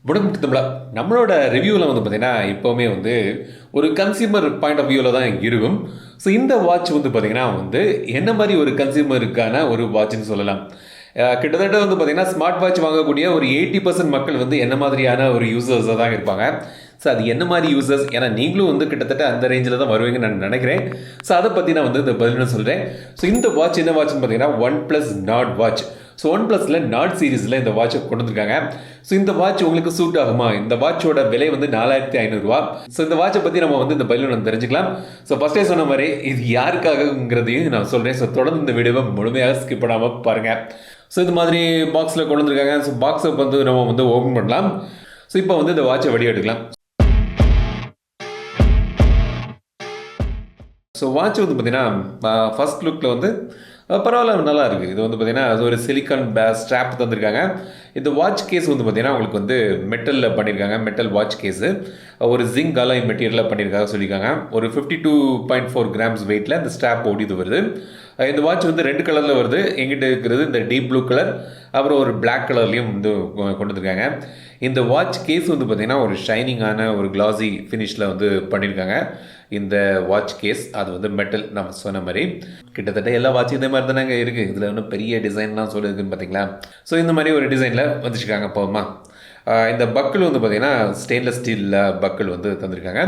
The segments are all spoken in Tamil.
முடமுடித்தமிழா நம்மளோட ரிவ்யூவில் வந்து பார்த்தீங்கன்னா எப்போவுமே வந்து ஒரு கன்சியூமர் பாயிண்ட் ஆஃப் வியூவில் தான் இருக்கும். ஸோ இந்த வாட்ச் வந்து பார்த்தீங்கன்னா வந்து என்ன மாதிரி ஒரு கன்சியூமருக்கான ஒரு வாட்ச்னு சொல்லலாம். கிட்டத்தட்ட வந்து பார்த்தீங்கன்னா ஸ்மார்ட் வாட்ச் வாங்கக்கூடிய ஒரு 80% மக்கள் வந்து என்ன மாதிரியான ஒரு யூசர்ஸாக தான் இருப்பாங்க. ஸோ அது என்ன மாதிரி யூசர்ஸ், ஏன்னா நீங்களும் வந்து கிட்டத்தட்ட அந்த ரேஞ்சில் தான் வருவீங்கன்னு நான் நினைக்கிறேன். ஸோ அதை பற்றி நான் வந்து இந்த பதில் சொல்கிறேன். ஸோ இந்த வாட்ச் என்ன வாட்ச்னு பார்த்தீங்கன்னா OnePlus Nord Watch. ஸோ OnePlusல நாட் சீரீஸில் இந்த வாட்சை கொண்டு வந்திருக்காங்க. ஸோ இந்த வாட்ச் உங்களுக்கு சூட் ஆகுமா? இந்த வாட்சோட விலை வந்து 4500 ரூபா. ஸோ இந்த வாட்சை பற்றி நம்ம வந்து இந்த பதில் நம்ம தெரிஞ்சுக்கலாம். ஸோ ஃபஸ்ட்டே சொன்ன மாதிரி இது யாருக்காகங்கிறதையும் நான் சொல்கிறேன். ஸோ தொடர்ந்து இந்த வீடியோவை முழுமையாக ஸ்கிப் பண்ணாமல் பாருங்கள். ஸோ இந்த மாதிரி பாக்ஸில் கொண்டு வந்திருக்காங்க. ஸோ பாக்ஸை வந்து நம்ம வந்து ஓப்பன் பண்ணலாம். ஸோ இப்போ வந்து இந்த வாட்சை வெளியே எடுக்கலாம். ஸோ வாட்ச் வந்து பார்த்தீங்கன்னா ஃபர்ஸ்ட் லுக்கில் வந்து பரவாயில்ல, நல்லா இருக்குது. இது வந்து பார்த்தீங்கன்னா அது ஒரு சிலிக்கான் ஸ்ட்ராப் தந்திருக்காங்க. இந்த வாட்ச் கேஸ் வந்து பார்த்தீங்கன்னா உங்களுக்கு வந்து மெட்டலில் பண்ணியிருக்காங்க. மெட்டல் வாட்ச் கேஸு ஒரு ஜிங்க் அலாய் மெட்டீரியலில் பண்ணியிருக்காங்க சொல்லியிருக்காங்க. ஒரு 52.4 கிராம்ஸ் வெயிட்டில் இந்த ஸ்ட்ராப் ஓடிது வருது. இந்த வாட்ச் வந்து 2 கலரில் வருது. எங்கிட்ட இருக்கிறது இந்த டீப் ப்ளூ கலர், அப்புறம் ஒரு பிளாக் கலர்லேயும் வந்து கொண்டு வந்திருக்காங்க. இந்த வாட்ச் கேஸ் வந்து பார்த்திங்கன்னா ஒரு ஷைனிங்கான ஒரு கிளாஸி ஃபினிஷில் வந்து பண்ணியிருக்காங்க. இந்த வாட்ச் கேஸ் அது வந்து மெட்டல், நம்ம சொன்ன மாதிரி கிட்டத்தட்ட எல்லா வாட்சும் இதே மாதிரி தானே இருக்குது. இதில் ஒன்றும் பெரிய டிசைன்லாம் சொல்லியிருக்குன்னு பார்த்தீங்களா. ஸோ இந்த மாதிரி ஒரு டிசைனில் வந்துச்சுருக்காங்க. போதுமா? இந்த பக்கிள் வந்து பார்த்திங்கன்னா ஸ்டெயின்லெஸ் ஸ்டீலில் பக்கிள் வந்து தந்திருக்காங்க.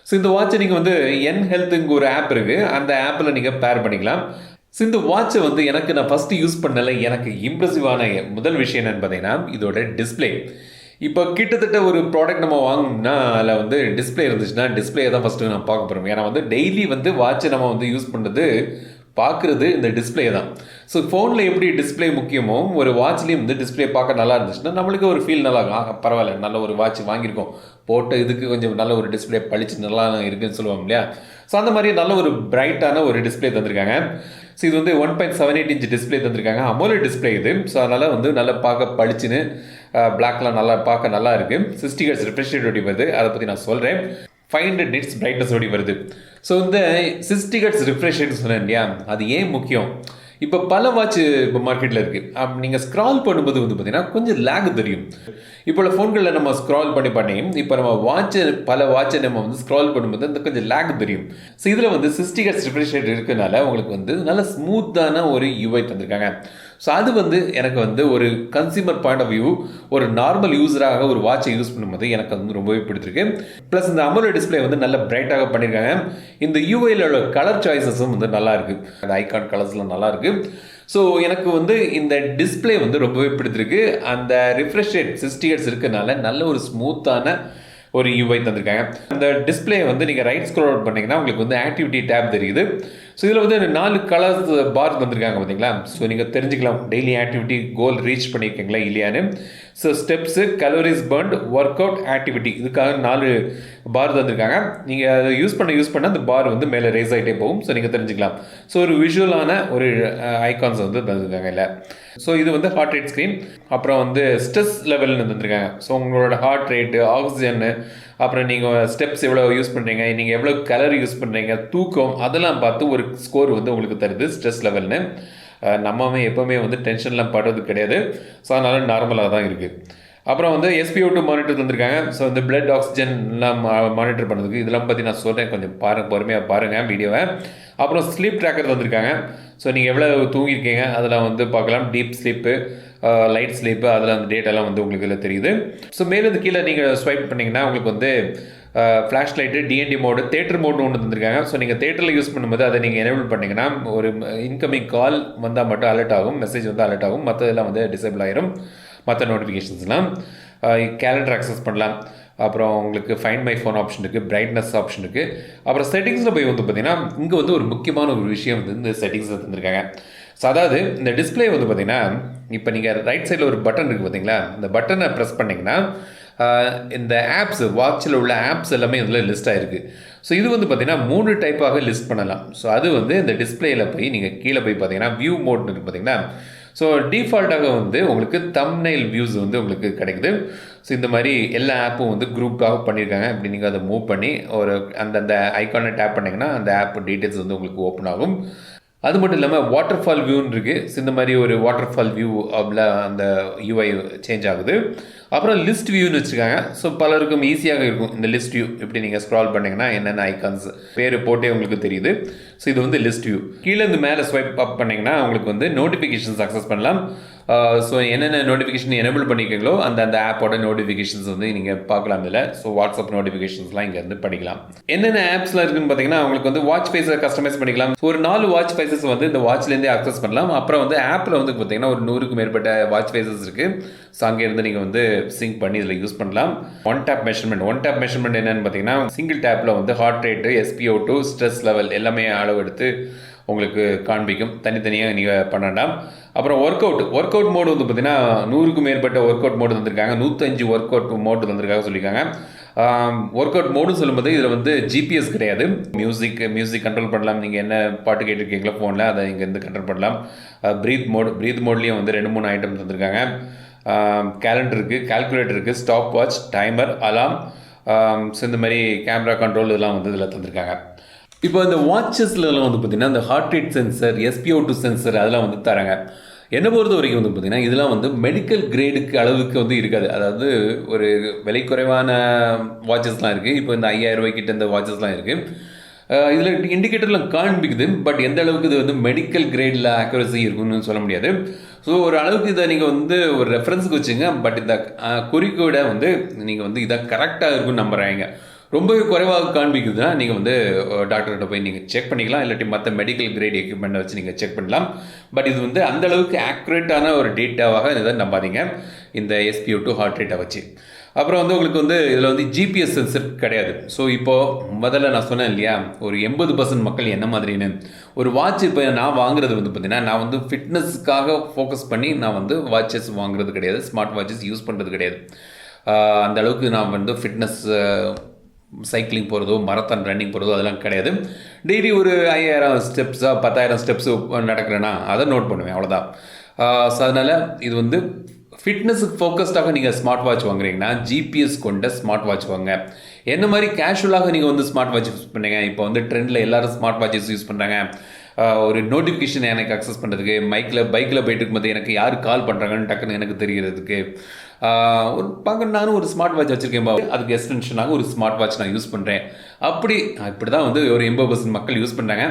ஸோ இந்த வாட்சை நீங்கள் வந்து என் ஹெல்த்துங்க ஒரு ஆப் இருக்குது, அந்த ஆப்பில் நீங்கள் பேர் பண்ணிக்கலாம். ஸோ இந்த வாட்சை வந்து நான் ஃபஸ்ட்டு யூஸ் பண்ணல, எனக்கு இம்ப்ரெசிவான முதல் விஷயம் என்னென்னு பார்த்தீங்கன்னா இதோட டிஸ்பிளே. இப்போ கிட்டத்தட்ட ஒரு ப்ராடக்ட் நம்ம வாங்கணும்னா அதில் வந்து டிஸ்பிளே இருந்துச்சுன்னா டிஸ்பிளே தான் ஃபஸ்ட்டு நான் பார்க்க போகிறோம். ஏன்னா வந்து டெய்லி வந்து வாட்சை நம்ம வந்து யூஸ் பண்ணுறது பார்க்குறது இந்த டிஸ்பிளே தான். ஸோ ஃபோனில் எப்படி டிஸ்பிளே முக்கியமோ ஒரு வாட்ச்லேயும் வந்து டிஸ்பிளே பார்க்க நல்லா இருந்துச்சுன்னா நம்மளுக்கு ஒரு ஃபீல் நல்லா இருக்கும். பரவாயில்ல, நல்ல ஒரு வாட்ச் வாங்கியிருக்கோம், போட்டு இதுக்கு கொஞ்சம் நல்ல ஒரு டிஸ்பிளே பளிச்சு நல்லா இருக்குன்னு சொல்லுவாங்க இல்லையா. ஸோ அந்த மாதிரி நல்ல ஒரு பிரைட்டான ஒரு டிஸ்பிளே தந்திருக்காங்க. ஸோ இது வந்து 1.78 இன்ச் டிஸ்பிளே தந்திருக்காங்க. அமோலட் டிஸ்பிளே இது. ஸோ அதனால் வந்து நல்லா பார்க்க பளிச்சுன்னு பிளாக்லாம் நல்லா பார்க்க நல்லா இருக்குது. 60 ஹெர்ட்ஸ் ரிஃப்ரெஷ் ரேட் வருது, அதை பற்றி நான் சொல்கிறேன். 500 நிட்ஸ் பிரைட்னஸ் ஓடி வருது. ஸோ இந்த 60 ஹெர்ட்ஸ் ரிஃப்ரெஷ் ரேட் சொன்னேன் இல்லையா, அது ஏன் முக்கியம்? இப்போ பல வாட்ச் இப்போ மார்க்கெட்டில் இருக்குது. நீங்கள் ஸ்க்ரால் பண்ணும்போது வந்து பார்த்தீங்கன்னா கொஞ்சம் லேக் தெரியும். இப்போ உள்ள ஃபோன்களில் நம்ம ஸ்க்ரால் பண்ணி இப்போ நம்ம பல வாட்சை நம்ம வந்து ஸ்க்ரால் பண்ணும்போது அந்த கொஞ்சம் லேக் தெரியும். ஸோ இதில் வந்து 60 ஹெர்ட்ஸ் ரிஃப்ரெஷ் ரேட் இருக்கிறதுனால உங்களுக்கு வந்து நல்ல ஸ்மூத்தான ஒரு யூஐ தந்திருக்காங்க. ஸோ அது வந்து எனக்கு வந்து ஒரு கன்சியூமர் பாயிண்ட் ஆஃப் வியூ, ஒரு நார்மல் யூஸராக ஒரு வாட்சை யூஸ் பண்ணும்போது எனக்கு வந்து ரொம்பவே பிடிச்சிருக்கு. ப்ளஸ் இந்த அமோலட் டிஸ்பிளே வந்து நல்ல பிரைட்டாக பண்ணியிருக்காங்க. இந்த யூஐயில் உள்ள கலர் சாய்ஸஸும் வந்து நல்லா இருக்குது. அந்த ஐகான் கலர்ஸ்லாம் நல்லா இருக்குது. ஸோ எனக்கு வந்து இந்த டிஸ்பிளே வந்து ரொம்பவே பிடிச்சிருக்கு. அந்த ரிஃப்ரெஷ் ரேட் 60 ஹெர்ட்ஸ் இருக்கிறதுனால நல்ல ஒரு ஸ்மூத்தான ஒரு யூஐ தந்திருக்காங்க. அந்த டிஸ்பிளே வந்து நீங்கள் ரைட் ஸ்க்ரோல் அவுட் பண்ணிங்கன்னா உங்களுக்கு வந்து ஆக்டிவிட்டி டேப் தெரியுது. ஸோ இதில் வந்து 4 கலர்ஸ் பார் தந்திருக்காங்க பார்த்தீங்களா. ஸோ நீங்கள் தெரிஞ்சுக்கலாம் டெய்லி ஆக்டிவிட்டி கோல் ரீச் பண்ணியிருக்கீங்களா இல்லையான்னு. So steps, calories burnt, work out, activity, இதுக்காக 4 பார் தந்திருக்காங்க. நீங்கள் அதை யூஸ் பண்ண அந்த பார் வந்து மேலே ரேஸ் ஆகிட்டே போகும். ஸோ நீங்கள் தெரிஞ்சுக்கலாம். ஸோ ஒரு விஷுவலான ஒரு ஐகான்ஸ் வந்து தந்திருக்காங்க இல்லை. ஸோ இது வந்து ஹார்ட் ரேட் ஸ்க்ரீன், அப்புறம் வந்து ஸ்ட்ரெஸ் லெவல்னு தந்திருக்காங்க. ஸோ உங்களோட ஹார்ட் ரேட்டு, ஆக்சிஜன்னு, அப்புறம் நீங்கள் ஸ்டெப்ஸ் எவ்வளோ யூஸ் பண்ணுறீங்க, நீங்கள் எவ்வளோ கலர் யூஸ் பண்ணுறீங்க, தூக்கம், அதெல்லாம் பார்த்து ஒரு ஸ்கோர் வந்து உங்களுக்கு தருது ஸ்ட்ரெஸ் லெவல்னு. நம்மவே எப்போவுமே வந்து டென்ஷன்லாம் படுறது கிடையாது. ஸோ அதனால் நார்மலாக தான் இருக்குது. அப்புறம் வந்து SpO2 மானிட்டர் தந்திருக்காங்க. ஸோ இந்த பிளட் ஆக்சிஜன்லாம் மானிட்டர் பண்ணுறதுக்கு இதெல்லாம் பற்றி நான் சொல்கிறேன், கொஞ்சம் பொறுமையாக பாருங்கள் வீடியோவை. அப்புறம் ஸ்லீப் ட்ராக்கர் தந்திருக்காங்க. ஸோ நீங்கள் எவ்வளோ தூங்கியிருக்கீங்க அதெல்லாம் வந்து பார்க்கலாம். டீப் ஸ்லீப்பு, லைட் ஸ்லீப்பு, அதில் அந்த டேட்டாலாம் வந்து உங்களுக்கு இதில் தெரியுது. ஸோ மேலேருந்து கீழே நீங்கள் ஸ்வைப் பண்ணிங்கன்னா உங்களுக்கு வந்து flash light, DND mode, theatre மோட்னு ஒன்று தந்திருக்காங்க. ஸோ நீங்கள் தேட்டரில் யூஸ் பண்ணும்போது அதை நீங்கள் எனேபிள் பண்ணிங்கன்னா ஒரு இன்கமிங் கால் வந்தால் மட்டும் அலர்ட் ஆகும், மெசேஜ் வந்து அலர்ட் ஆகும், மற்றதெல்லாம் வந்து டிசேபிள் ஆகிரும். மற்ற நோட்டிஃபிகேஷன்ஸ்லாம் கேலண்டர் ஆக்சஸ் பண்ணலாம். அப்புறம் உங்களுக்கு ஃபைண்ட் மை ஃபோன் ஆப்ஷன் இருக்குது, பிரைட்னஸ் ஆப்ஷன் இருக்குது. அப்புறம் செட்டிங்ஸில் போய் வந்து பார்த்தீங்கன்னா இங்கே வந்து ஒரு முக்கியமான ஒரு விஷயம் வந்து இந்த செட்டிங்ஸில் தந்திருக்காங்க. ஸோ அதாவது இந்த டிஸ்பிளே வந்து பார்த்தீங்கன்னா இப்போ நீங்கள் ரைட் சைடில் ஒரு பட்டன் இருக்குது பார்த்தீங்களா, இந்த பட்டனை ப்ரெஸ் பண்ணிங்கன்னா இந்த ஆப்ஸ், வாட்சில் உள்ள ஆப்ஸ் எல்லாமே இதில் லிஸ்ட் ஆகிருக்கு. ஸோ இது வந்து பார்த்திங்கன்னா 3 டைப்பாக லிஸ்ட் பண்ணலாம். ஸோ அது வந்து இந்த டிஸ்பிளேயில் போய் நீங்கள் கீழே போய் பார்த்தீங்கன்னா வியூ மோட்னு இருக்குது பார்த்தீங்கன்னா. ஸோ டிஃபால்ட்டாக வந்து உங்களுக்கு தம்ப்நெயில் வியூஸ் வந்து உங்களுக்கு கிடைக்குது. ஸோ இந்த மாதிரி எல்லா ஆப்பும் வந்து குரூப்பாக பண்ணியிருக்காங்க. இப்படி நீங்கள் அதை மூவ் பண்ணி ஒரு அந்தந்த ஐக்கானை டேப் பண்ணிங்கன்னா அந்த ஆப் டீட்டெயில்ஸ் வந்து உங்களுக்கு ஓப்பன் ஆகும். அது மட்டும் இல்லாமல் வாட்டர் ஃபால் வியூன்னு இருக்குது. ஸோ இந்த மாதிரி ஒரு வாட்டர் ஃபால் வியூ அந்த யூஐ சேஞ்ச் ஆகுது. அப்புறம் லிஸ்ட் வியூன்னு வச்சுருக்காங்க. ஸோ பலருக்கும் ஈஸியாக இருக்கும் இந்த லிஸ்ட் வியூ. இப்படி நீங்கள் ஸ்க்ரால் பண்ணிங்கன்னா என்னென்ன ஐகான்ஸ் பேர் போட்டே உங்களுக்கு தெரியுது. ஸோ இது வந்து லிஸ்ட் வியூ. கீழே இருந்து மேலே ஸ்வைப் அப் பண்ணிங்கன்னா உங்களுக்கு வந்து நோட்டிஃபிகேஷன்ஸ் அக்சஸ் பண்ணலாம். ஸோ என்னென்ன நோட்டிஃபிகேஷன் எனேபிள் பண்ணிக்கிறீங்களோ அந்த ஆப்போட நோட்டிஃபிகேஷன்ஸ் வந்து நீங்கள் பார்க்கலாம் இதில். ஸோ வாட்ஸ்அப் நோட்டிஃபிகேஷன்ஸ்லாம் இங்கேருந்து படிக்கலாம். என்னென்ன ஆப்ஸ்லாம் இருக்குன்னு பார்த்தீங்கன்னா உங்களுக்கு வந்து வாட்ச் ஃபேஸை கஸ்டமைஸ் பண்ணிக்கலாம். ஸோ ஒரு 4 வாட்ச் ஃபேஸஸ் வந்து இந்த வாட்ச்லேருந்தே அக்சஸ் பண்ணலாம். அப்புறம் வந்து ஆப்பில் வந்து பார்த்தீங்கன்னா ஒரு 100க்கும் மேற்பட்ட வாட்ச் ஃபேஸஸ் இருக்குது. ஸோ அங்கேருந்து நீங்கள் வந்து சிங்க் பண்ணி இதில் யூஸ் பண்ணலாம். ஒன் டேப் மெஷர்மெண்ட் என்னென்னு பார்த்தீங்கன்னா சிங்கிள் டேப்பில் வந்து heart rate, SpO2, stress level எல்லாமே அளவு எடுத்து உங்களுக்கு காண்பிக்கும். தனித்தனியாக நீங்கள் பண்ணலாம். அப்புறம் ஒர்க் அவுட் மோடு வந்து பார்த்தீங்கன்னா 100க்கும் மேற்பட்ட ஒர்க் அவுட் மோடு தந்திருக்காங்க. 105 ஒர்க் அவுட் மோடு தந்திருக்காங்க சொல்லியிருக்காங்க. ஒர்க் அவுட் மோடுன்னு சொல்லும்போது இதில் வந்து GPS கிடையாது. மியூசிக் கண்ட்ரோல் பண்ணலாம். நீங்கள் என்ன பாட்டு கேட்டிருக்கீங்களோ ஃபோனில் அதை இங்கேருந்து கண்ட்ரோல் பண்ணலாம். ப்ரீத் மோட்லேயும் வந்து 2-3 ஐட்டம் தந்திருக்காங்க. கேலண்டர் இருக்குது, கால்குலேட்டர் இருக்குது, ஸ்டாப் வாட்ச், டைமர், அலாம், ஸோ இந்த மாதிரி கேமரா கண்ட்ரோல் இதெல்லாம் வந்து இதில் தந்திருக்காங்க. இப்போ இந்த வாட்சஸ்லாம் வந்து பார்த்திங்கன்னா இந்த heart rate sensor, SpO2 sensor அதெல்லாம் வந்து தராங்க. என்னை பொறுத்த வரைக்கும் வந்து பார்த்திங்கன்னா இதெல்லாம் வந்து மெடிக்கல் கிரேடுக்கு அளவுக்கு வந்து இருக்காது. அதாவது ஒரு விலை குறைவான வாட்சஸ்லாம் இருக்குது. இப்போ இந்த 5000 ரூபாய்க்கிட்ட இந்த வாட்சஸ்லாம் இருக்குது. இதில் இண்டிகேட்டர்லாம் காண்பிக்குது. பட் எந்த அளவுக்கு இது வந்து மெடிக்கல் கிரேடில் அக்யூரசி இருக்குன்னு சொல்ல முடியாது. ஸோ ஒரு அளவுக்கு இதை நீங்கள் வந்து ஒரு ரெஃபரன்ஸுக்கு வச்சுங்க. பட் இந்த குறிக்கோட வந்து நீங்கள் வந்து இதை கரெக்டாக இருக்குன்னு நம்புகிறாங்க. ரொம்பவே குறைவாக காண்பிக்குதுன்னா நீங்கள் வந்து டாக்டர்கிட்ட போய் நீங்கள் செக் பண்ணிக்கலாம். இல்லாட்டி மற்ற மெடிக்கல் கிரேட் எக்யூப்மெண்ட்டை வச்சு நீங்கள் செக் பண்ணலாம். பட் இது வந்து அந்தளவுக்கு ஆக்யூரேட்டான ஒரு டேட்டாவாக இதை நம்பாதீங்க இந்த SpO2 ஹார்ட் ரேட்டை வச்சு. அப்புறம் வந்து உங்களுக்கு வந்து இதில் வந்து GPS சென்சர் கிடையாது. ஸோ இப்போது முதல்ல நான் சொன்னேன் இல்லையா, ஒரு 80% மக்கள் என்ன மாதிரின்னு ஒரு வாட்ச் இப்போ நான் வாங்குறது வந்து பார்த்தீங்கன்னா நான் வந்து ஃபிட்னஸ்க்காக ஃபோக்கஸ் பண்ணி நான் வந்து வாட்சஸ் வாங்குறது கிடையாது. ஸ்மார்ட் வாட்சஸ் யூஸ் பண்ணுறது கிடையாது. அந்த அளவுக்கு நான் வந்து ஃபிட்னஸ் சைக்கிளிங் போகிறதோ மரத்தான் ரன்னிங் போகிறதோ அதெல்லாம் கிடையாது. டெய்லி ஒரு 5000 ஸ்டெப்ஸாக 10,000 ஸ்டெப்ஸு நடக்கிறேன்னா அதை நோட் பண்ணுவேன், அவ்வளோதான். ஸோ அதனால் இது வந்து ஃபிட்னஸுக்கு ஃபோக்கஸ்டாக நீங்கள் ஸ்மார்ட் வாட்ச் வாங்குறீங்கன்னா GPS கொண்ட ஸ்மார்ட் வாட்ச் வாங்க. என்ன மாதிரி கேஷுவலாக நீங்கள் வந்து ஸ்மார்ட் வாட்ச் யூஸ் பண்ணுங்க. இப்போ வந்து ட்ரெண்டில் எல்லோரும் ஸ்மார்ட் வாட்சஸ் யூஸ் பண்ணுறாங்க. ஒரு நோட்டிஃபிகேஷன் எனக்கு அக்சஸ் பண்ணுறதுக்கு, பைக்கில் போயிட்டு இருக்கும்போது எனக்கு யார் கால் பண்ணுறாங்கன்னு டக்குன்னு எனக்கு தெரிகிறதுக்கு, நானும் ஒரு ஸ்மார்ட் வாட்ச் வச்சுருக்கேன். அதுக்கு எக்ஸ்டென்ஷனாக ஒரு ஸ்மார்ட் வாட்ச் நான் யூஸ் பண்ணுறேன். இப்படி தான் வந்து ஒரு 80% மக்கள் யூஸ் பண்ணுறாங்க.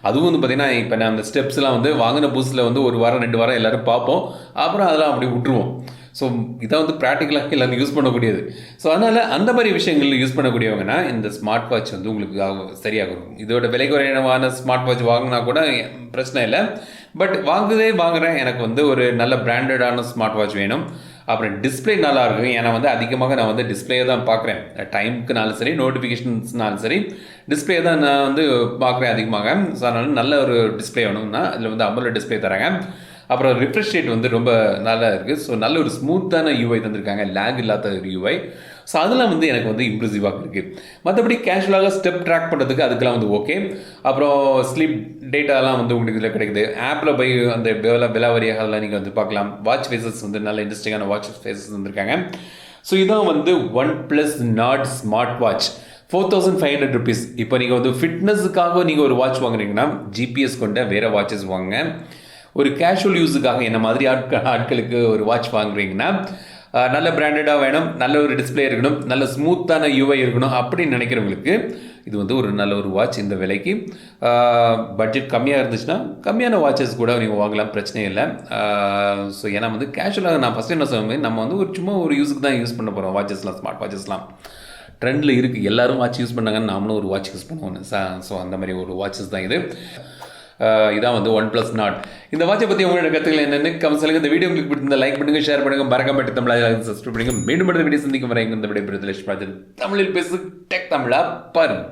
அதுவும் வந்து பார்த்திங்கன்னா இப்போ நான் அந்த ஸ்டெப்ஸ்லாம் வந்து வாங்கின புதுசில் வந்து 1 வாரம் 2 வாரம் எல்லோரும் பார்ப்போம். அப்புறம் அதெல்லாம் அப்படி விட்டுருவோம். ஸோ இதான் வந்து ப்ராக்டிக்கலாக எல்லோரும் யூஸ் பண்ணக்கூடியது. ஸோ அதனால் அந்த மாதிரி விஷயங்கள் யூஸ் பண்ணக்கூடியவங்கன்னா இந்த ஸ்மார்ட் வாட்ச் வந்து உங்களுக்கு சரியாக இருக்கும். இதோட விலை குறைவான ஸ்மார்ட் வாட்ச் வாங்கினா கூட பிரச்சனை இல்லை. பட் வாங்குறேன், எனக்கு வந்து ஒரு நல்ல பிராண்டடான ஸ்மார்ட் வாட்ச் வேணும். அப்புறம் டிஸ்பிளே நல்லா இருக்கும். ஏன்னா வந்து அதிகமாக நான் வந்து டிஸ்பிளே தான் பார்க்குறேன். டைமுக்குனாலும் சரி, நோட்டிஃபிகேஷன்ஸ்னாலும் சரி, டிஸ்பிளே தான் நான் வந்து பார்க்குறேன் அதிகமாக. ஸோ அதனால் நல்ல ஒரு டிஸ்பிளே வேணும்னா அதில் வந்து AMOLED டிஸ்பிளே தராங்க. அப்புறம் ரிஃப்ரெஷ் ரேட் வந்து ரொம்ப நல்லா இருக்குது. ஸோ நல்ல ஒரு ஸ்மூத்தான UI தந்திருக்காங்க, லேக் இல்லாத ஒரு UI. ஸோ அதெல்லாம் வந்து எனக்கு வந்து இம்ப்ரெசிவாக இருக்குது. மற்றபடி கேஷுவலாக ஸ்டெப் ட்ராக் பண்ணுறதுக்கு அதுக்கெல்லாம் வந்து ஓகே. அப்புறம் ஸ்லீப் டேட்டாலாம் வந்து உங்களுக்கு இதில் கிடைக்குது. ஆப்பில் போய் அந்த விலாவரியாக அதெல்லாம் நீங்கள் வந்து பார்க்கலாம். வாட்ச் ஃபேஸஸ் வந்து நல்ல இன்ட்ரெஸ்டிங்கான வாட்ச் ஃபேஸஸ் வந்திருக்காங்க. ஸோ இதான் வந்து OnePlus Nord smart watch 4500 rupees. இப்போ நீங்கள் வந்து ஃபிட்னஸுக்காக நீங்கள் ஒரு வாட்ச் வாங்குறீங்கன்னா GPS கொண்ட வேறு வாட்சஸ் வாங்க. ஒரு கேஷுவல் யூஸுக்காக என்ன மாதிரி ஆட்களுக்கு ஒரு வாட்ச் வாங்குறீங்கன்னா நல்ல பிராண்டடாக வேணும், நல்ல ஒரு டிஸ்பிளே இருக்கணும், நல்ல ஸ்மூத்தான UI இருக்கணும் அப்படின்னு நினைக்கிறவங்களுக்கு இது வந்து ஒரு நல்ல ஒரு வாட்ச். இந்த விலைக்கு பட்ஜெட் கம்மியாக இருந்துச்சுன்னா கம்மியான வாட்சஸ் கூட நீங்கள் வாங்கலாம், பிரச்சனையே இல்லை. ஸோ ஏன்னா வந்து கேஷுவலாக நான் ஃபஸ்ட்டு என்ன சொல்லுவேன், நம்ம வந்து சும்மா ஒரு யூஸுக்கு தான் யூஸ் பண்ண போகிறோம். வாட்சஸ்லாம் ஸ்மார்ட் வாட்சஸ்லாம் ட்ரெண்டில் இருக்குது. எல்லோரும் வாட்ச் யூஸ் பண்ணாங்கன்னு நாமளும் ஒரு வாட்ச் யூஸ் பண்ணுவோம். ஸோ அந்த மாதிரி ஒரு வாட்சஸ் தான் இது. இதான் வந்து OnePlus Nord. இந்த வாட்சை பற்றி உங்களோட கருத்துக்கள் என்னென்னு கமெண்ட் சொல்லுங்கள். இந்த வீடியோ உங்களுக்கு பிடிச்சிருந்தா லைக் பண்ணுங்கள், ஷேர் பண்ணுங்கள், மறக்காம தமிழ் சப்ஸ்கிரைப் பண்ணுங்கள். மீண்டும் வீடியோ சந்திக்கும் வரை இந்த விடைபெறுதல் தமிழில் பேசு டெக் தமிழா பாருங்கள்.